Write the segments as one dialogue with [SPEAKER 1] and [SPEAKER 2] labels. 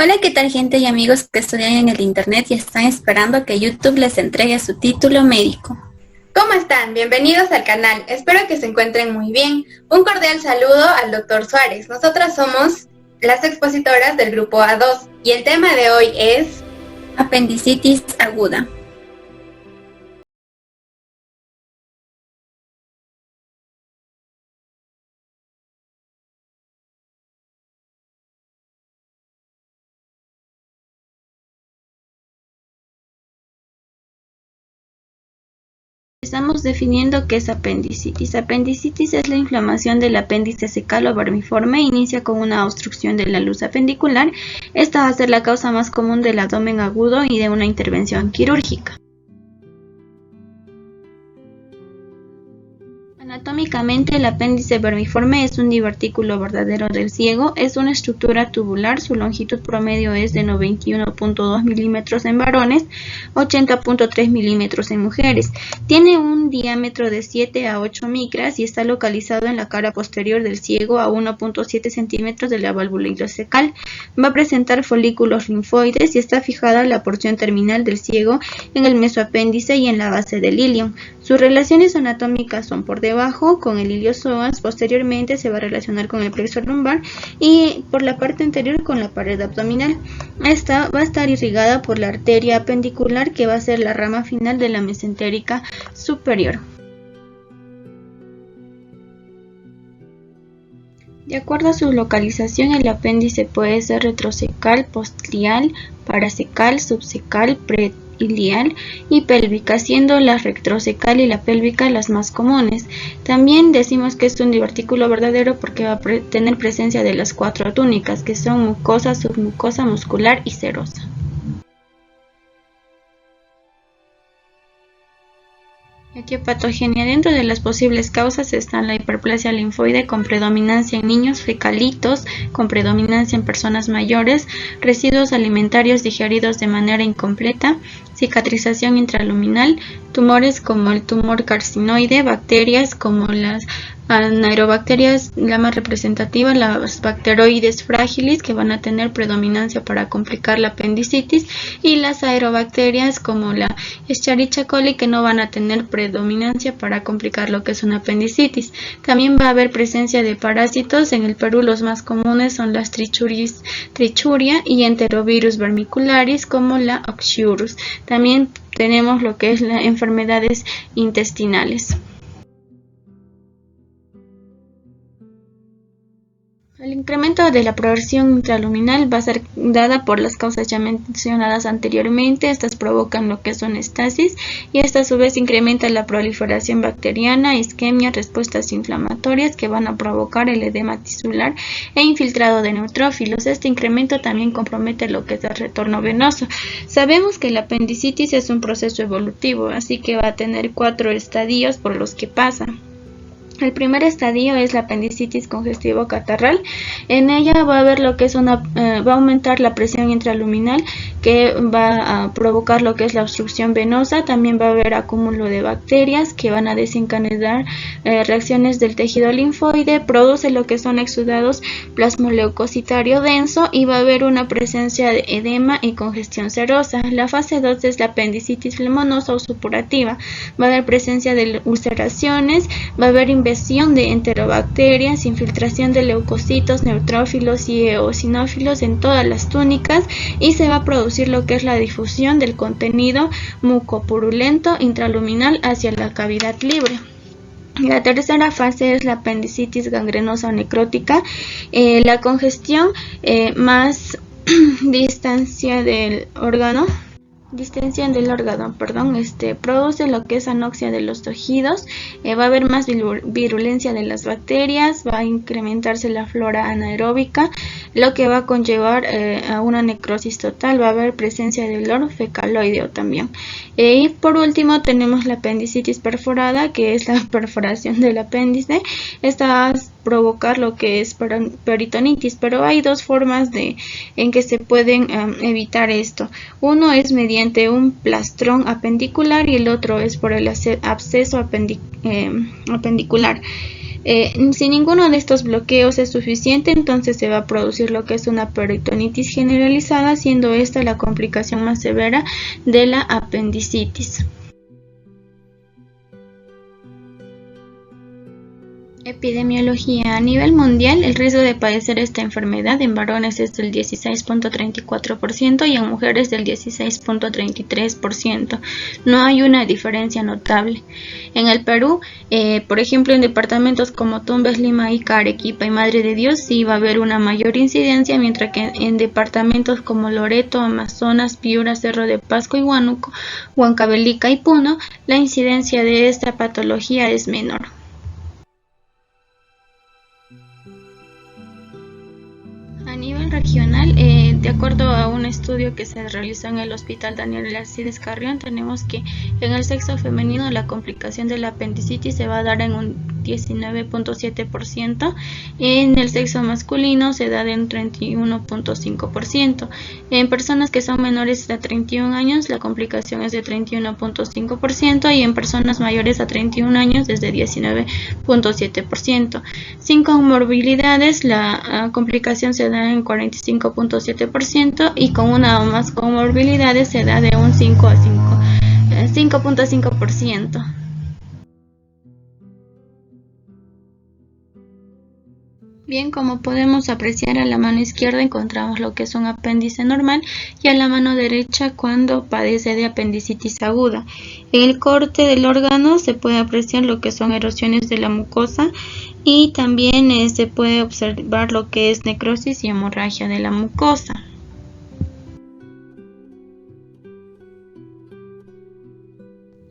[SPEAKER 1] Hola, ¿qué tal gente y amigos que estudian en el internet y están esperando que YouTube les entregue su título médico?
[SPEAKER 2] ¿Cómo están? Bienvenidos al canal. Espero que se encuentren muy bien. Un cordial saludo al Dr. Suárez. Nosotras somos las expositoras del grupo A2 y el tema de hoy es
[SPEAKER 1] apendicitis aguda. Estamos definiendo qué es apendicitis. Apendicitis es la inflamación del apéndice secal o vermiforme. Inicia con una obstrucción de la luz apendicular. Esta va a ser la causa más común del abdomen agudo y de una intervención quirúrgica. Anatómicamente, el apéndice vermiforme es un divertículo verdadero del ciego. Es una estructura tubular. Su longitud promedio es de 91.2 milímetros en varones, 80.3 milímetros en mujeres. Tiene un diámetro de 7 a 8 micras y está localizado en la cara posterior del ciego a 1.7 centímetros de la válvula ileocecal. Va a presentar folículos linfoides y está fijada a la porción terminal del ciego en el mesoapéndice y en la base del ilion. Sus relaciones anatómicas son por debajo con el iliozoas, posteriormente se va a relacionar con el plexo lumbar y por la parte anterior con la pared abdominal. Esta va a estar irrigada por la arteria apendicular, que va a ser la rama final de la mesentérica superior. De acuerdo a su localización, el apéndice puede ser retrocecal, postilial, paracecal, subcecal, preilial y pélvica, siendo la retrocecal y la pélvica las más comunes. También decimos que es un divertículo verdadero porque va a tener presencia de las 4 túnicas, que son mucosa, submucosa, muscular y serosa. Etiopatogenia. Dentro de las posibles causas están la hiperplasia linfoide con predominancia en niños, fecalitos con predominancia en personas mayores, residuos alimentarios digeridos de manera incompleta, cicatrización intraluminal, tumores como el tumor carcinoide, bacterias como las anaerobacterias, la más representativa, las bacteroides fragilis, que van a tener predominancia para complicar la apendicitis, y las aerobacterias como la Escherichia coli, que no van a tener predominancia para complicar lo que es una apendicitis. También va a haber presencia de parásitos. En el Perú los más comunes son las trichuria y enterovirus vermicularis como la oxyurus. También tenemos lo que es las enfermedades intestinales. El incremento de la progresión intraluminal va a ser dada por las causas ya mencionadas anteriormente. Estas provocan lo que son estasis y esta a su vez incrementa la proliferación bacteriana, isquemia, respuestas inflamatorias que van a provocar el edema tisular e infiltrado de neutrófilos. Este incremento también compromete lo que es el retorno venoso. Sabemos que la apendicitis es un proceso evolutivo, así que va a tener 4 estadios por los que pasa. El primer estadio es la apendicitis congestivo-catarral. En ella va a haber lo que es va a aumentar la presión intraluminal, que va a provocar lo que es la obstrucción venosa. También va a haber acúmulo de bacterias que van a desencadenar reacciones del tejido linfoide, produce lo que son exudados plasmoleucocitario denso y va a haber una presencia de edema y congestión serosa. La fase 2 es la apendicitis flemonosa o supurativa. Va a haber presencia de ulceraciones, va a haber invasión de enterobacterias, infiltración de leucocitos, neutrófilos y eosinófilos en todas las túnicas y se va a producir lo que es la difusión del contenido mucopurulento intraluminal hacia la cavidad libre. La tercera fase es la apendicitis gangrenosa o necrótica. La congestión más distensión del órgano, produce lo que es anoxia de los tejidos, va a haber más virulencia de las bacterias, va a incrementarse la flora anaeróbica, lo que va a conllevar a una necrosis total. Va a haber presencia de olor fecaloideo también. Y por último tenemos la apendicitis perforada, que es la perforación del apéndice. Esta va a provocar lo que es peritonitis, pero hay 2 formas en que se pueden evitar esto. Uno es mediante un plastrón apendicular y el otro es por el absceso apendicular. Si ninguno de estos bloqueos es suficiente, entonces se va a producir lo que es una peritonitis generalizada, siendo esta la complicación más severa de la apendicitis. Epidemiología. A nivel mundial, el riesgo de padecer esta enfermedad en varones es del 16.34% y en mujeres del 16.33%. No hay una diferencia notable. En el Perú, por ejemplo, en departamentos como Tumbes, Lima, Ica, Arequipa y Madre de Dios, sí va a haber una mayor incidencia, mientras que en departamentos como Loreto, Amazonas, Piura, Cerro de Pasco y Huánuco, Huancavelica y Puno, la incidencia de esta patología es menor. A nivel regional, de acuerdo a un estudio que se realizó en el Hospital Daniel Alcides Carrión, tenemos que en el sexo femenino la complicación de la apendicitis se va a dar en un 19.7%, en el sexo masculino se da en un 31.5%. En personas que son menores a 31 años la complicación es de 31.5% y en personas mayores a 31 años es de 19.7%. Sin comorbilidades la complicación se da en 45.7% y con una o más comorbilidades se da de un 5.5%. Bien, como podemos apreciar, a la mano izquierda encontramos lo que es un apéndice normal y a la mano derecha cuando padece de apendicitis aguda. En el corte del órgano se puede apreciar lo que son erosiones de la mucosa y también se puede observar lo que es necrosis y hemorragia de la mucosa.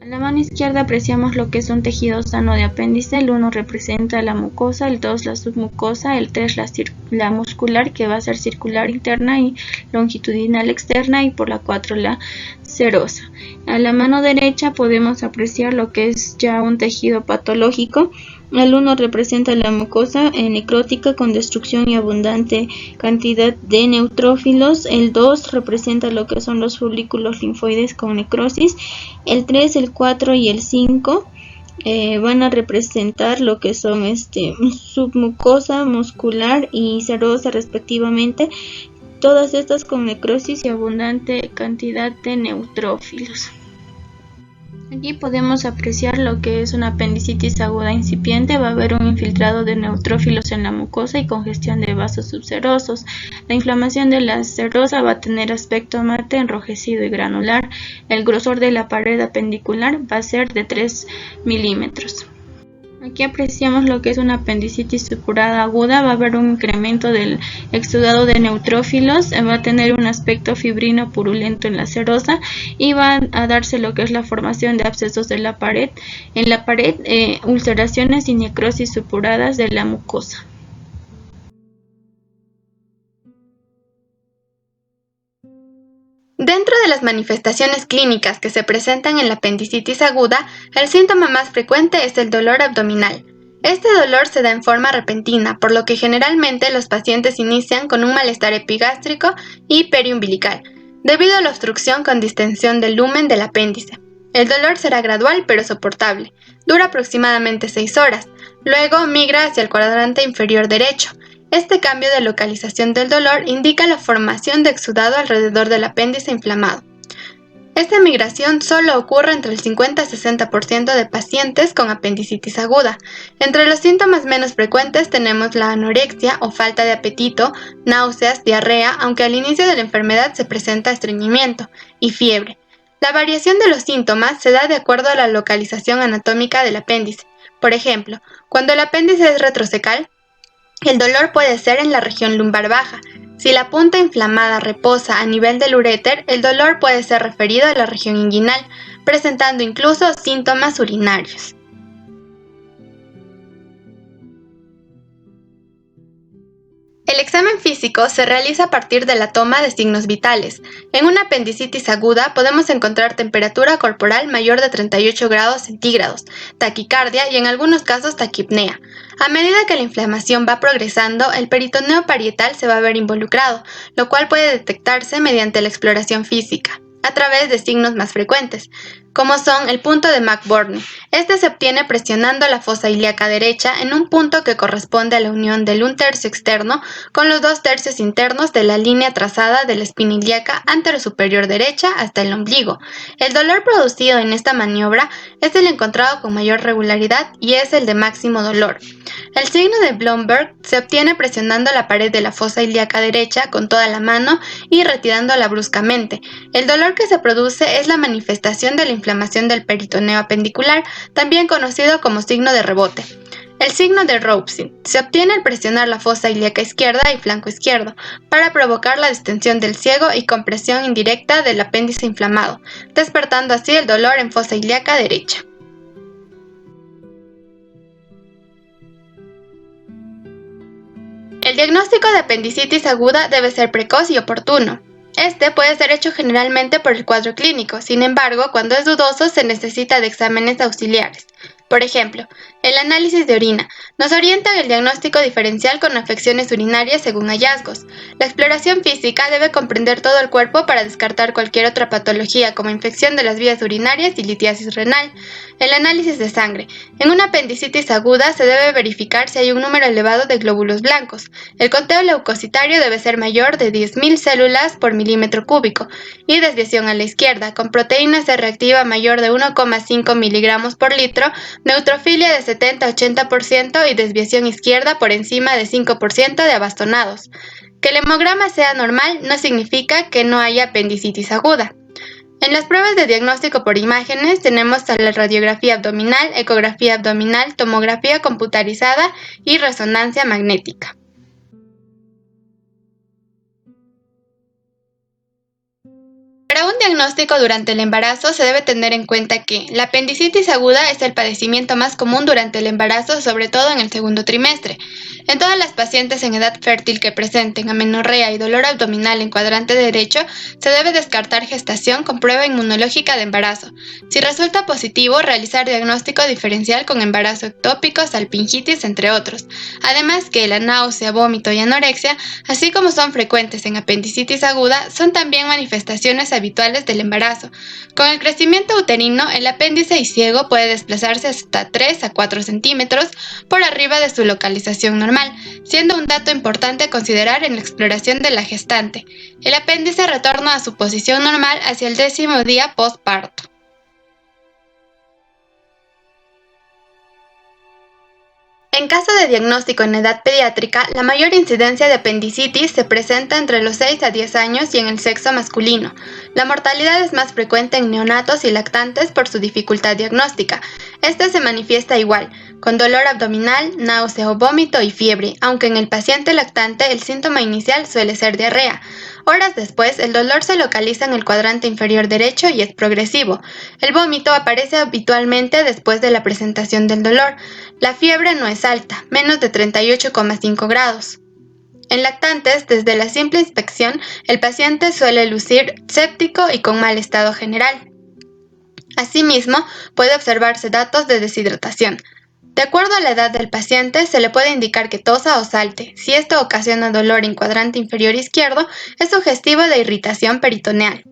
[SPEAKER 1] A la mano izquierda apreciamos lo que es un tejido sano de apéndice. El 1 representa la mucosa, el 2 la submucosa, el 3 la muscular, que va a ser circular interna y longitudinal externa, y por la 4 la serosa. A la mano derecha podemos apreciar lo que es ya un tejido patológico. El 1 representa la mucosa necrótica con destrucción y abundante cantidad de neutrófilos. El 2 representa lo que son los folículos linfoides con necrosis. El 3, el 4 y el 5 van a representar lo que son submucosa, muscular y serosa respectivamente. Todas estas con necrosis y abundante cantidad de neutrófilos. Aquí podemos apreciar lo que es una apendicitis aguda incipiente. Va a haber un infiltrado de neutrófilos en la mucosa y congestión de vasos subserosos. La inflamación de la serosa va a tener aspecto mate, enrojecido y granular. El grosor de la pared apendicular va a ser de 3 milímetros. Aquí apreciamos lo que es una apendicitis supurada aguda. Va a haber un incremento del exudado de neutrófilos, va a tener un aspecto fibrino purulento en la serosa y va a darse lo que es la formación de abscesos de la pared. En la pared, ulceraciones y necrosis supuradas de la mucosa.
[SPEAKER 2] Dentro de las manifestaciones clínicas que se presentan en la apendicitis aguda, el síntoma más frecuente es el dolor abdominal. Este dolor se da en forma repentina, por lo que generalmente los pacientes inician con un malestar epigástrico y periumbilical, debido a la obstrucción con distensión del lumen del apéndice. El dolor será gradual pero soportable, dura aproximadamente 6 horas, luego migra hacia el cuadrante inferior derecho. Este cambio de localización del dolor indica la formación de exudado alrededor del apéndice inflamado. Esta migración solo ocurre entre el 50 y 60% de pacientes con apendicitis aguda. Entre los síntomas menos frecuentes tenemos la anorexia o falta de apetito, náuseas, diarrea, aunque al inicio de la enfermedad se presenta estreñimiento y fiebre. La variación de los síntomas se da de acuerdo a la localización anatómica del apéndice. Por ejemplo, cuando el apéndice es retrocecal, el dolor puede ser en la región lumbar baja. Si la punta inflamada reposa a nivel del uréter, el dolor puede ser referido a la región inguinal, presentando incluso síntomas urinarios. El examen físico se realiza a partir de la toma de signos vitales. En una apendicitis aguda podemos encontrar temperatura corporal mayor de 38 grados centígrados, taquicardia y en algunos casos taquipnea. A medida que la inflamación va progresando, el peritoneo parietal se va a ver involucrado, lo cual puede detectarse mediante la exploración física, a través de signos más frecuentes. como son el punto de McBurney. Este se obtiene presionando la fosa ilíaca derecha en un punto que corresponde a la unión del 1/3 externo con los 2/3 internos de la línea trazada de la espina ilíaca anterosuperior derecha hasta el ombligo. El dolor producido en esta maniobra es el encontrado con mayor regularidad y es el de máximo dolor. El signo de Blomberg se obtiene presionando la pared de la fosa ilíaca derecha con toda la mano y retirándola bruscamente. El dolor que se produce es la manifestación de la inflamación del peritoneo apendicular, también conocido como signo de rebote. El signo de Robson se obtiene al presionar la fosa ilíaca izquierda y flanco izquierdo para provocar la distensión del ciego y compresión indirecta del apéndice inflamado, despertando así el dolor en fosa ilíaca derecha. El diagnóstico de apendicitis aguda debe ser precoz y oportuno. Este puede ser hecho generalmente por el cuadro clínico, sin embargo, cuando es dudoso se necesita de exámenes auxiliares. Por ejemplo, el análisis de orina nos orienta en el diagnóstico diferencial con afecciones urinarias según hallazgos. La exploración física debe comprender todo el cuerpo para descartar cualquier otra patología como infección de las vías urinarias y litiasis renal. El análisis de sangre. En una apendicitis aguda se debe verificar si hay un número elevado de glóbulos blancos. El conteo leucocitario debe ser mayor de 10.000 células por milímetro cúbico y desviación a la izquierda, con proteína C reactiva mayor de 1,5 miligramos por litro, neutrofilia de 70-80% y desviación izquierda por encima de 5% de abastonados. Que el hemograma sea normal no significa que no haya apendicitis aguda. En las pruebas de diagnóstico por imágenes tenemos la radiografía abdominal, ecografía abdominal, tomografía computarizada y resonancia magnética. Para un diagnóstico durante el embarazo se debe tener en cuenta que la apendicitis aguda es el padecimiento más común durante el embarazo, sobre todo en el segundo trimestre. En todas las pacientes en edad fértil que presenten amenorrea y dolor abdominal en cuadrante derecho, se debe descartar gestación con prueba inmunológica de embarazo. Si resulta positivo, realizar diagnóstico diferencial con embarazo ectópico, salpingitis, entre otros. Además que la náusea, vómito y anorexia, así como son frecuentes en apendicitis aguda, son también manifestaciones habituales del embarazo. Con el crecimiento uterino, el apéndice y ciego puede desplazarse hasta 3 a 4 centímetros por arriba de su localización normal, siendo un dato importante a considerar en la exploración de la gestante. El apéndice retorna a su posición normal hacia el 10º día postparto. En caso de diagnóstico en edad pediátrica, la mayor incidencia de apendicitis se presenta entre los 6 a 10 años y en el sexo masculino. La mortalidad es más frecuente en neonatos y lactantes por su dificultad diagnóstica. Esta se manifiesta igual, con dolor abdominal, náusea o vómito y fiebre, aunque en el paciente lactante el síntoma inicial suele ser diarrea. Horas después, el dolor se localiza en el cuadrante inferior derecho y es progresivo. El vómito aparece habitualmente después de la presentación del dolor. La fiebre no es alta, menos de 38,5 grados. En lactantes, desde la simple inspección, el paciente suele lucir séptico y con mal estado general. Asimismo, puede observarse datos de deshidratación. De acuerdo a la edad del paciente, se le puede indicar que tosa o salte. Si esto ocasiona dolor en cuadrante inferior izquierdo, es sugestivo de irritación peritoneal.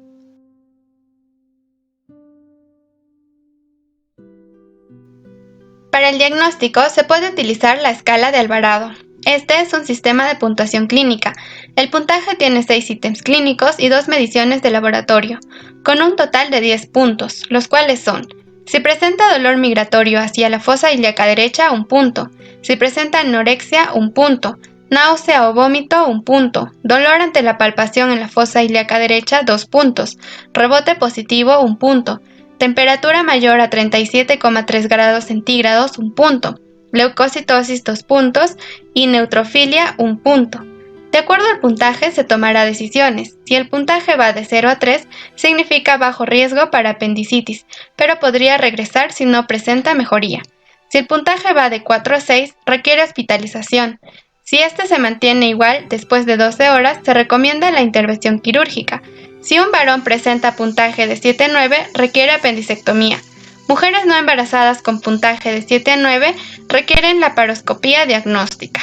[SPEAKER 2] Para el diagnóstico se puede utilizar la escala de Alvarado. Este es un sistema de puntuación clínica. El puntaje tiene 6 ítems clínicos y 2 mediciones de laboratorio, con un total de 10 puntos, los cuales son: si presenta dolor migratorio hacia la fosa ilíaca derecha, 1 punto; si presenta anorexia, 1 punto; náusea o vómito, 1 punto; dolor ante la palpación en la fosa ilíaca derecha, 2 puntos; rebote positivo, 1 punto; temperatura mayor a 37,3 grados centígrados, 1 punto; leucocitosis, 2 puntos; y neutrofilia, 1 punto. De acuerdo al puntaje se tomará decisiones. Si el puntaje va de 0 a 3, significa bajo riesgo para apendicitis, pero podría regresar si no presenta mejoría. Si el puntaje va de 4 a 6, requiere hospitalización. Si este se mantiene igual después de 12 horas, se recomienda la intervención quirúrgica. Si un varón presenta puntaje de 7 a 9, requiere apendicectomía. Mujeres no embarazadas con puntaje de 7 a 9 requieren laparoscopía diagnóstica.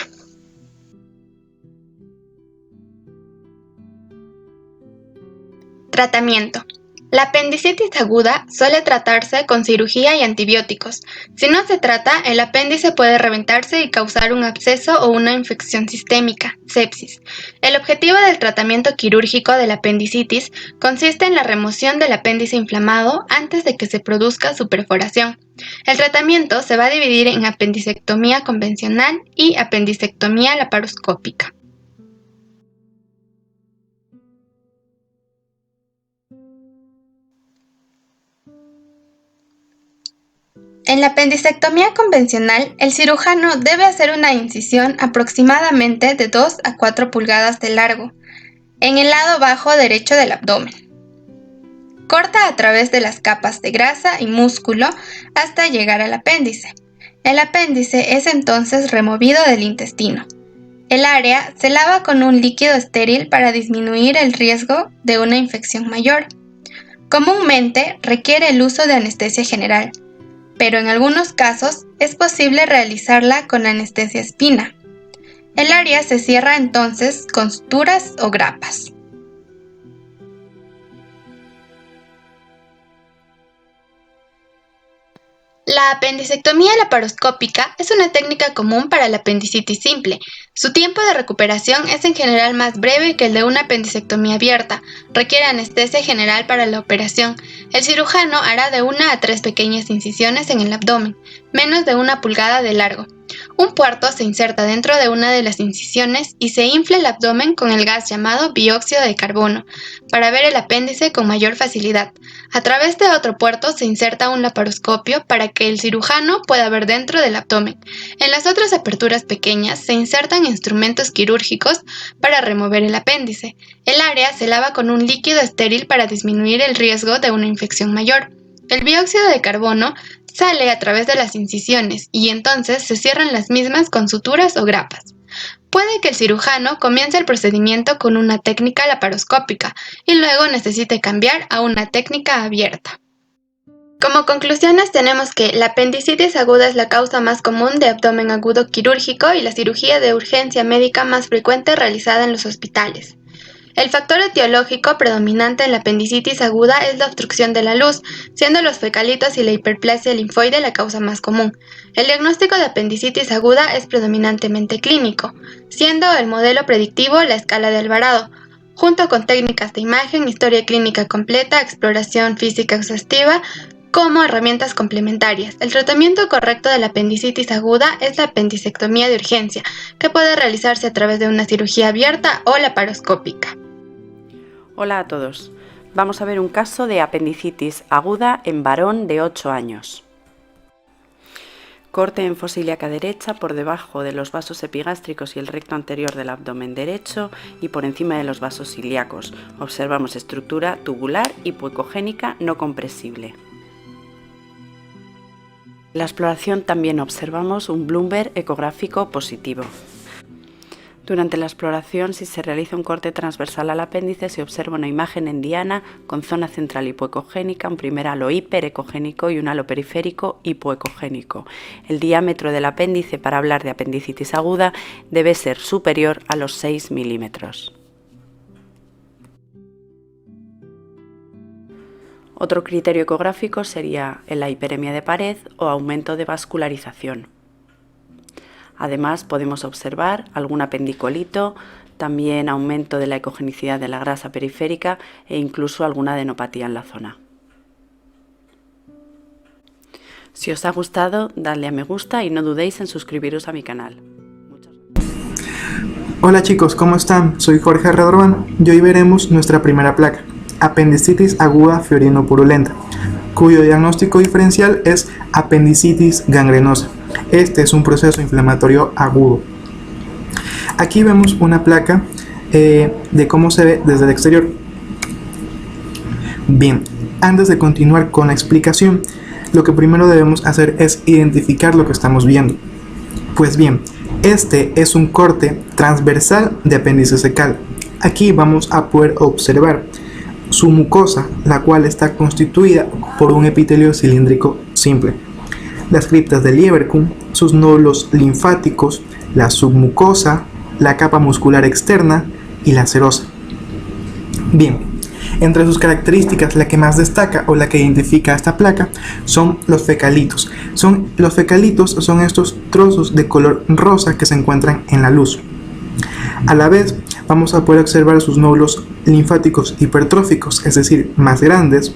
[SPEAKER 2] Tratamiento. La apendicitis aguda suele tratarse con cirugía y antibióticos. Si no se trata, el apéndice puede reventarse y causar un absceso o una infección sistémica, sepsis. El objetivo del tratamiento quirúrgico de la apendicitis consiste en la remoción del apéndice inflamado antes de que se produzca su perforación. El tratamiento se va a dividir en apendicectomía convencional y apendicectomía laparoscópica. En la apendicectomía convencional, el cirujano debe hacer una incisión aproximadamente de 2 a 4 pulgadas de largo, en el lado bajo derecho del abdomen. Corta a través de las capas de grasa y músculo hasta llegar al apéndice. El apéndice es entonces removido del intestino. El área se lava con un líquido estéril para disminuir el riesgo de una infección mayor. Comúnmente requiere el uso de anestesia general, pero en algunos casos es posible realizarla con anestesia espina. El área se cierra entonces con suturas o grapas. La apendicectomía laparoscópica es una técnica común para la apendicitis simple. Su tiempo de recuperación es en general más breve que el de una apendicectomía abierta. Requiere anestesia general para la operación. El cirujano hará de 1 a 3 pequeñas incisiones en el abdomen, menos de 1 pulgada de largo. Un puerto se inserta dentro de una de las incisiones y se infla el abdomen con el gas llamado dióxido de carbono, para ver el apéndice con mayor facilidad. A través de otro puerto se inserta un laparoscopio para que el cirujano pueda ver dentro del abdomen. En las otras aperturas pequeñas se insertan instrumentos quirúrgicos para remover el apéndice. El área se lava con un líquido estéril para disminuir el riesgo de una infección mayor. El dióxido de carbono sale a través de las incisiones y entonces se cierran las mismas con suturas o grapas. Puede que el cirujano comience el procedimiento con una técnica laparoscópica y luego necesite cambiar a una técnica abierta. Como conclusiones tenemos que la apendicitis aguda es la causa más común de abdomen agudo quirúrgico y la cirugía de urgencia médica más frecuente realizada en los hospitales. El factor etiológico predominante en la apendicitis aguda es la obstrucción de la luz, siendo los fecalitos y la hiperplasia linfoide la causa más común. El diagnóstico de apendicitis aguda es predominantemente clínico, siendo el modelo predictivo la escala de Alvarado, junto con técnicas de imagen, historia clínica completa, exploración física exhaustiva, como herramientas complementarias. El tratamiento correcto de la apendicitis aguda es la apendicectomía de urgencia, que puede realizarse a través de una cirugía abierta o laparoscópica.
[SPEAKER 3] Hola a todos. Vamos a ver un caso de apendicitis aguda en varón de 8 años. Corte en fosa ilíaca derecha por debajo de los vasos epigástricos y el recto anterior del abdomen derecho y por encima de los vasos ilíacos. Observamos estructura tubular hipoecogénica no compresible. En la exploración también observamos un Bloomberg ecográfico positivo. Durante la exploración, si se realiza un corte transversal al apéndice, se observa una imagen en diana con zona central hipoecogénica, un primer halo hiperecogénico y un halo periférico hipoecogénico. El diámetro del apéndice para hablar de apendicitis aguda debe ser superior a los 6 milímetros. Otro criterio ecográfico sería la hiperemia de pared o aumento de vascularización. Además, podemos observar algún apendicolito, también aumento de la ecogenicidad de la grasa periférica e incluso alguna adenopatía en la zona. Si os ha gustado, dadle a me gusta y no dudéis en suscribiros a mi canal.
[SPEAKER 4] Hola chicos, ¿cómo están? Soy Jorge Redorban y hoy veremos nuestra primera placa, apendicitis aguda fiorino-purulenta, cuyo diagnóstico diferencial es apendicitis gangrenosa. Este es un proceso inflamatorio agudo. Aquí vemos una placa de cómo se ve desde el exterior. Bien, antes de continuar con la explicación, lo que primero debemos hacer es identificar lo que estamos viendo. Pues bien, este es un corte transversal de apéndice cecal. Aquí vamos a poder observar su mucosa, la cual está constituida por un epitelio cilíndrico simple, las criptas de Lieberkühn, sus nódulos linfáticos, la submucosa, la capa muscular externa y la serosa. Bien, Entre sus características, la que más destaca o la que identifica esta placa son los fecalitos. Los fecalitos son estos trozos de color rosa que se encuentran en la luz. A la vez, vamos a poder observar sus nódulos linfáticos hipertróficos, es decir, más grandes,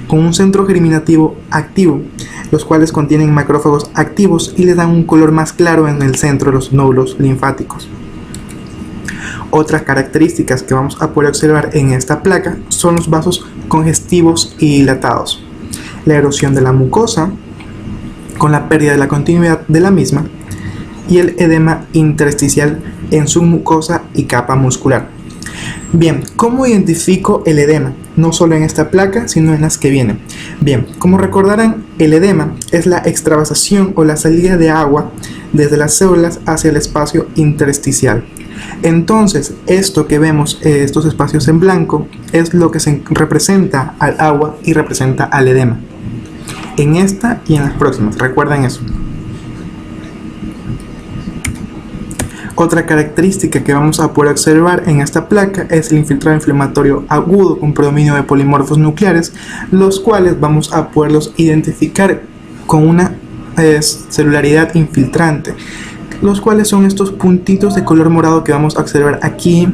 [SPEAKER 4] con un centro germinativo activo, los cuales contienen macrófagos activos y le dan un color más claro en el centro de los nódulos linfáticos. Otras características que vamos a poder observar en esta placa son los vasos congestivos y dilatados, la erosión de la mucosa con la pérdida de la continuidad de la misma y el edema intersticial en su mucosa y capa muscular. Bien, ¿cómo identifico el edema? No solo en esta placa, sino en las que vienen. Bien, como recordarán, el edema es la extravasación o la salida de agua desde las células hacia el espacio intersticial. Entonces, esto que vemos, estos espacios en blanco, es lo que se representa al agua y representa al edema. En esta y en las próximas, recuerden eso. Otra característica que vamos a poder observar en esta placa es el infiltrado inflamatorio agudo con predominio de polimorfos nucleares, los cuales vamos a poderlos identificar con una celularidad infiltrante, los cuales son estos puntitos de color morado que vamos a observar aquí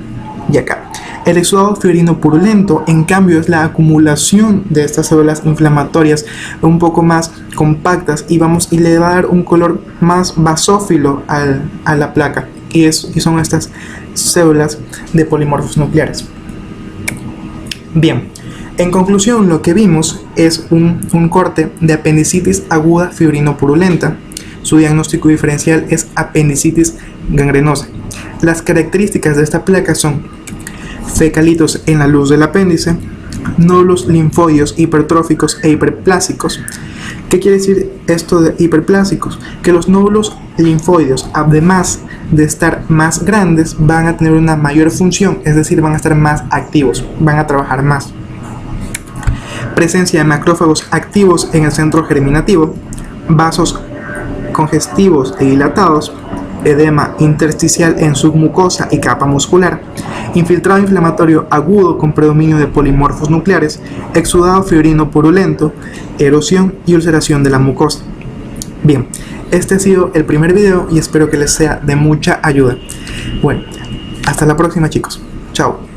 [SPEAKER 4] y acá. El exudado fibrino purulento, en cambio, es la acumulación de estas células inflamatorias un poco más compactas y le va a dar un color más basófilo a la placa. Y son estas células de polimorfos nucleares. Bien, en conclusión, lo que vimos es un corte de apendicitis aguda fibrinopurulenta. Su diagnóstico diferencial es apendicitis gangrenosa. Las características de esta placa son fecalitos en la luz del apéndice, nódulos linfóides hipertróficos e hiperplásicos. ¿Qué quiere decir esto de hiperplásicos? Que los nódulos linfóides, además de estar más grandes, van a tener una mayor función, es decir, van a estar más activos, van a trabajar más. Presencia de macrófagos activos en el centro germinativo, vasos congestivos e dilatados, edema intersticial en submucosa y capa muscular, infiltrado inflamatorio agudo con predominio de polimorfos nucleares, exudado fibrino purulento, erosión y ulceración de la mucosa. Bien, este ha sido el primer video y espero que les sea de mucha ayuda. Bueno, hasta la próxima, chicos. Chao.